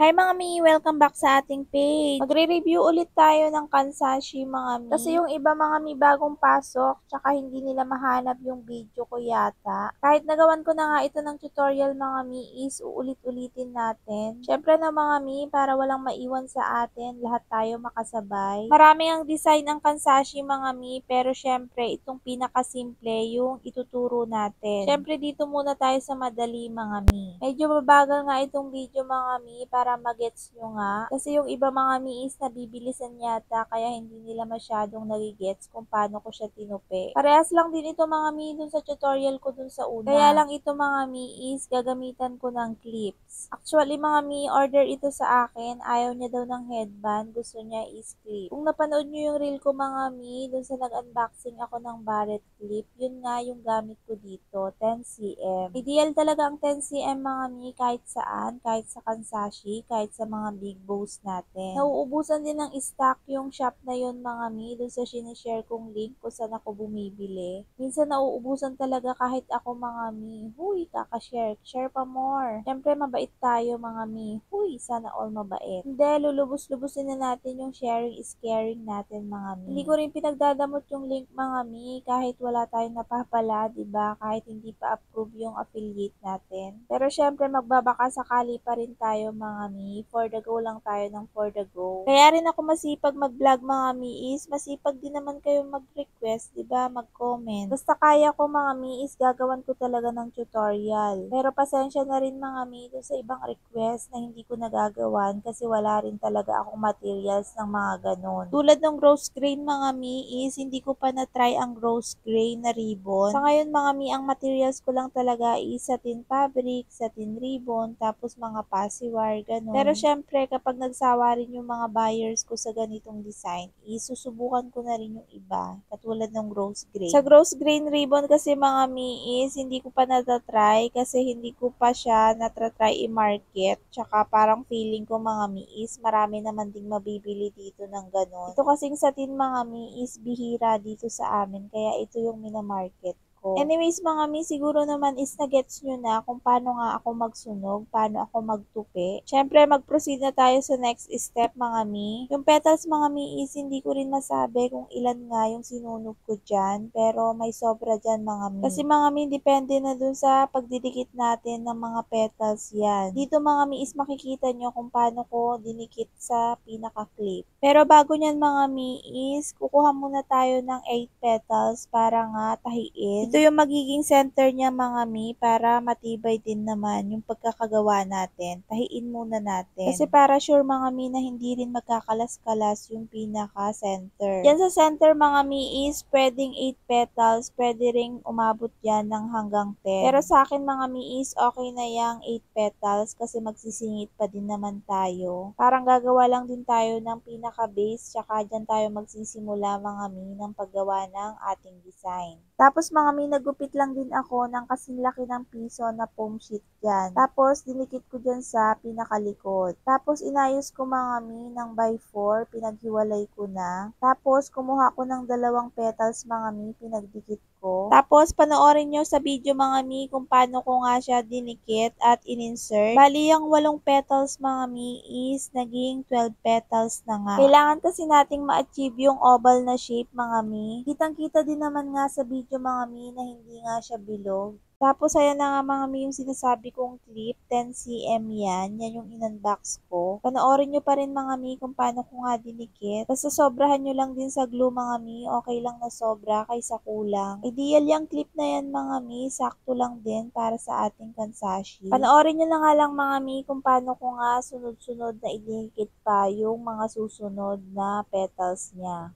Hi mga mi! Welcome back sa ating page. Magre-review ulit tayo ng Kansashi mga mi. Kasi yung iba mga mi bagong pasok, tsaka hindi nila mahanap yung video ko yata. Kahit nagawan ko na nga ito ng tutorial mga mi is uulit-ulitin natin. Syempre na mga mi, para walang maiwan sa atin, lahat tayo makasabay. Marami ang design ng Kansashi mga mi, pero syempre itong pinakasimple yung ituturo natin. Syempre dito muna tayo sa madali mga mi. Medyo mabagal nga itong video mga mi para magets nyo nga. Kasi yung iba mga mi is nabibilisan yata kaya hindi nila masyadong nagigets kung paano ko siya tinupi. Parehas lang din ito mga mi dun sa tutorial ko dun sa una. Kaya lang ito mga mi is gagamitan ko ng clips. Actually mga mi, order ito sa akin. Ayaw niya daw ng headband. Gusto niya is clip. Kung napanood nyo yung reel ko mga mi, dun sa nag-unboxing ako ng barrett clip, yun nga yung gamit ko dito, 10cm. Ideal talaga ang 10cm mga mi kahit saan, kahit sa Kansashi, kahit sa mga big bows natin. Nauubusan din ng stock yung shop na yun mga mi, dun sa sinishare kong link kung saan ako bumibili. Minsan nauubusan talaga kahit ako mga mi. Huy, kakashare. Share pa more. Siyempre mabait tayo mga mi. Huy, sana all mabait. Hindi, lulubos-lubusin na natin yung sharing is caring natin mga mi. Hindi ko rin pinagdadamot yung link mga mi kahit wala tayong napapala, diba? Kahit hindi pa approve yung affiliate natin. Pero syempre magbabaka sakali pa rin tayo mga mi. For the go lang tayo ng for the go. Kaya rin ako masipag mag-vlog mga mi is masipag din naman kayo mag-request, diba? Mag-comment. Basta kaya ko mga mi is gagawan ko talaga ng tutorial. Pero pasensya na rin mga mi doon sa ibang request na hindi ko nagagawan kasi wala rin talaga akong materials ng mga ganon. Tulad ng rose grain mga mi is hindi ko pa na-try ang rose grain na ribbon. Sa ngayon mga mi, ang materials ko lang talaga is satin fabric, satin ribbon, tapos mga pasiwar, ganon. Pero syempre, kapag nagsawa rin yung mga buyers ko sa ganitong design, isusubukan ko na rin yung iba, katulad ng rose grain. Sa rose grain ribbon kasi mga mi is, hindi ko pa natatry kasi hindi ko pa siya natratry i-market. Tsaka parang feeling ko mga mi is, marami naman ding mabibili dito ng ganon. Ito kasing satin mga mi is bihira dito sa amin, kaya ito yung minamarket ko. Anyways mga mi, siguro naman is na-gets nyo na kung paano nga ako magsunog, paano ako magtupi. Syempre mag-proceed na tayo sa next step mga mi. Yung petals mga mi is hindi ko rin masabi kung ilan nga yung sinunog ko dyan, pero may sobra dyan mga mi. Kasi mga mi, depende na dun sa pagdidikit natin ng mga petals yan. Dito mga mi is makikita nyo kung paano ko dinikit sa pinaka-clip. Pero bago nyan mga mi is kukuha muna tayo ng 8 petals para nga tahiin. Ito yung magiging center niya mga mi para matibay din naman yung pagkakagawa natin. Tahiin muna natin. Kasi para sure mga mi na hindi rin magkakalas-kalas yung pinaka-center. Yan sa center mga mi is pwedeng 8 petals, pwede ring umabot yan ng hanggang 10. Pero sa akin mga mi is okay na yung 8 petals kasi magsisingit pa din naman tayo. Parang gagawa lang din tayo ng pinaka-base, tsaka dyan tayo magsisimula mga mi ng paggawa ng ating design. Tapos mga mi, nagupit lang din ako ng kasing laki ng piso na foam sheet dyan. Tapos dinikit ko dyan sa pinakalikod. Tapos inayos ko mga mi ng by 4, pinaghiwalay ko na. Tapos kumuha ko ng dalawang petals mga mi, pinagdikit ko. Tapos panoorin nyo sa video mga mi kung paano ko nga siya dinikit at in-insert. Bali yung 8 petals mga mi is naging 12 petals na nga. Kailangan kasi nating ma-achieve yung oval na shape mga mi. Kitang-kita din naman nga sa video mga mi na hindi nga siya bilog. Tapos ayan na nga mga mi yung sinasabi kong clip, 10cm yan. Yan yung in-unbox ko. Panoorin nyo pa rin mga mi kung paano ko nga dinikit. Basta sobrahan nyo lang din sa glue mga mi. Okay lang na sobra kaysa kulang. Ideal yung clip na yan mga mi. Sakto lang din para sa ating Kansashi. Panoorin nyo na nga lang mga mi kung paano ko nga sunod-sunod na idinikit pa yung mga susunod na petals niya.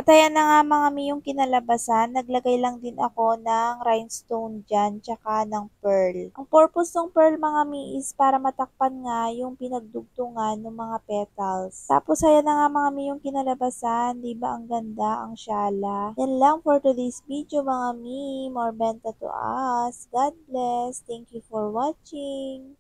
At ayan na nga mga mi yung kinalabasan, naglagay lang din ako ng rhinestone dyan, tsaka ng pearl. Ang purpose ng pearl mga mi is para matakpan nga yung pinagdugtungan ng mga petals. Tapos ayan na nga mga mi yung kinalabasan, di ba ang ganda, ang syala. Yan lang for today's video mga mi, more benta to us. God bless, thank you for watching.